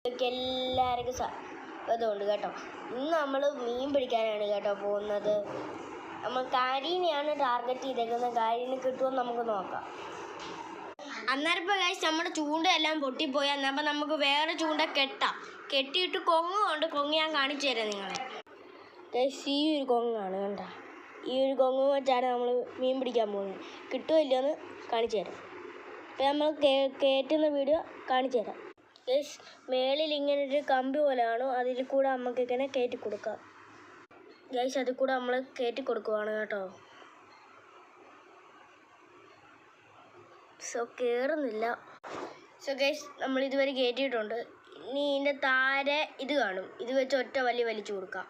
എല്ലാവർക്കും അതുകൊണ്ട് കേട്ടോ. ഇന്ന് നമ്മൾ മീൻ പിടിക്കാനാണ് കേട്ടോ പോകുന്നത്. നമ്മൾ കാരീനെയാണ് ടാർഗറ്റ് ചെയ്തേക്കുന്നത്. കാരീനെ കിട്ടുമെന്ന് നമുക്ക് നോക്കാം. അന്നേരം ഇപ്പോൾ ഗൈസ് നമ്മുടെ ചൂണ്ടയെല്ലാം പൊട്ടിപ്പോയി. എന്നപ്പോൾ നമുക്ക് വേറെ ചൂണ്ട കെട്ടിയിട്ട് കൊങ്ങുണ്ട്. കൊങ്ങ് ഞാൻ കാണിച്ചു തരാം നിങ്ങളെ. ഗൈസ് ഈ ഒരു കൊങ്ങാണ് കണ്ട. ഈ ഒരു കൊങ്ങ് വെച്ചാണ് നമ്മൾ മീൻ പിടിക്കാൻ പോകുന്നത്. കിട്ടുമോ ഇല്ലയെന്ന് കാണിച്ചു തരാം. അപ്പോൾ നമ്മൾ കയറ്റുന്ന വീഡിയോ കാണിച്ചു തരാം. ഗൈസ് മേളിൽ ഇങ്ങനെ ഒരു കമ്പി പോലെ കാണും. അതിൽ കൂടെ നമുക്ക് ഇങ്ങനെ കയറ്റി കൊടുക്കാം. ഗൈസ് അതിൽ കൂടെ നമ്മൾ കയറ്റി കൊടുക്കുവാണ് കേട്ടോ. സോ കയറുന്നില്ല. സോ ഗൈസ് നമ്മൾ ഇതുവരെ കയറ്റിയിട്ടുണ്ട്. ഇനി ഇതിൻ്റെ താരെ ഇത് കാണും. ഇത് വെച്ച് ഒറ്റ വലിച്ചു കൊടുക്കാം.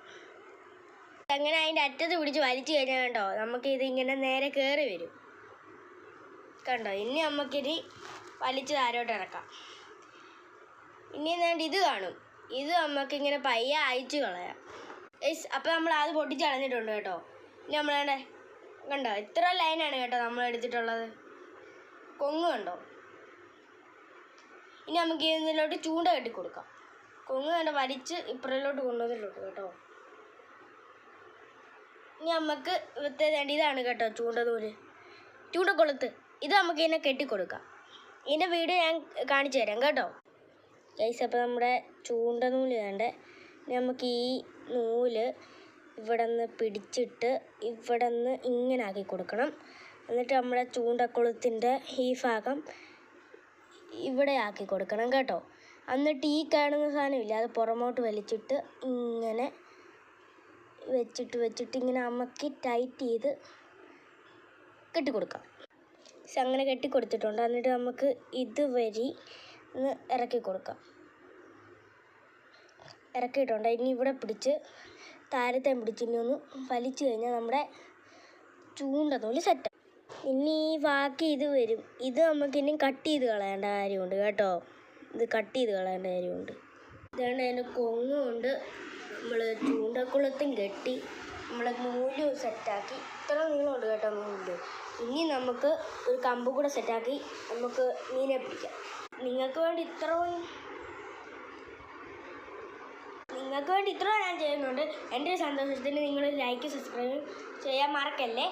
അങ്ങനെ അതിൻ്റെ അറ്റത്ത് പിടിച്ച് വലിച്ചു കഴിഞ്ഞാൽ കേട്ടോ നമുക്ക് ഇതിങ്ങനെ നേരെ കയറി വരും കണ്ടോ. ഇനി നമുക്കിത് വലിച്ച് താരോട്ട് ഇറക്കാം. ഇനി എന്താണ്ട് ഇത് കാണും. ഇത് നമുക്കിങ്ങനെ പയ്യെ അയച്ചു കളയാം. അപ്പോൾ നമ്മൾ അത് പൊട്ടിച്ച് കളഞ്ഞിട്ടുണ്ട് കേട്ടോ. ഇനി നമ്മളെ കണ്ടോ ഇത്ര ലൈനാണ് കേട്ടോ നമ്മൾ എടുത്തിട്ടുള്ളത്. കൊങ്ങ് കണ്ടോ. ഇനി നമുക്ക് ഇതിലോട്ട് ചൂണ്ട കെട്ടി കൊടുക്കാം. കൊങ്ങ് കണ്ടോ വലിച്ച് ഇപ്പുറയിലോട്ട് കൊണ്ടുവന്നിട്ടുണ്ട് കേട്ടോ. ഇനി നമുക്ക് ഇതാണ് കേട്ടോ ചൂണ്ടക്കൊളുത്ത്. ഇത് നമുക്ക് ഇതിനെ കെട്ടിക്കൊടുക്കാം. ഇതിൻ്റെ വീഡിയോ ഞാൻ കാണിച്ചു തരാം കേട്ടോ. ഗൈസ് അപ്പോൾ നമ്മുടെ ചൂണ്ട നൂല് വേണ്ടേ. നമുക്ക് ഈ നൂല് ഇവിടെ നിന്ന് പിടിച്ചിട്ട് ഇവിടെ നിന്ന് ഇങ്ങനെ ആക്കി കൊടുക്കണം. എന്നിട്ട് നമ്മുടെ ചൂണ്ടക്കൊളുത്തിൻ്റെ ഈ ഭാഗം ഇവിടെ ആക്കി കൊടുക്കണം കേട്ടോ. എന്നിട്ട് ഈ കാണുന്ന സാധനമില്ല അത് പുറമോട്ട് വലിച്ചിട്ട് ഇങ്ങനെ വെച്ചിട്ട് ഇങ്ങനെ അമക്കി ടൈറ്റ് ചെയ്ത് കെട്ടിക്കൊടുക്കാം. അങ്ങനെ കെട്ടിക്കൊടുത്തിട്ടുണ്ട്. എന്നിട്ട് നമുക്ക് ഇതുവഴി ഒന്ന് ഇറക്കി കൊടുക്കാം. ഇറക്കിയിട്ടുണ്ട്. ഇനി ഇവിടെ പിടിച്ച് താരത്തെ പിടിച്ച് ഇനി ഒന്ന് വലിച്ചു കഴിഞ്ഞാൽ നമ്മുടെ ചൂണ്ട നൂല് സെറ്റ്. ഇനി ഈ ബാക്കി ഇത് വരും. ഇത് നമുക്ക് ഇനി കട്ട് ചെയ്ത് കളയേണ്ട കാര്യമുണ്ട് കേട്ടോ. ഇത് കട്ട് ചെയ്ത് കളയേണ്ട കാര്യമുണ്ട്. ഇതുകൊണ്ട് അതിന് കൊങ്ങുണ്ട്. നമ്മൾ ചൂണ്ടക്കുളത്തും കെട്ടി നമ്മൾ നൂല് സെറ്റാക്കി. ഇത്ര നീളമുണ്ട് കേട്ടോ നൂല്. ഇനി നമുക്ക് ഒരു കമ്പ് കൂടെ സെറ്റാക്കി നമുക്ക് മീനെ പിടിക്കാം. നിങ്ങൾക്ക് വേണ്ടി ഇത്ര ഞാൻ ചെയ്യുന്നുണ്ട്. എൻ്റെ ഒരു സന്തോഷത്തിന് നിങ്ങൾ ലൈക്ക് സബ്സ്ക്രൈബ് ചെയ്യാൻ മറക്കല്ലേ.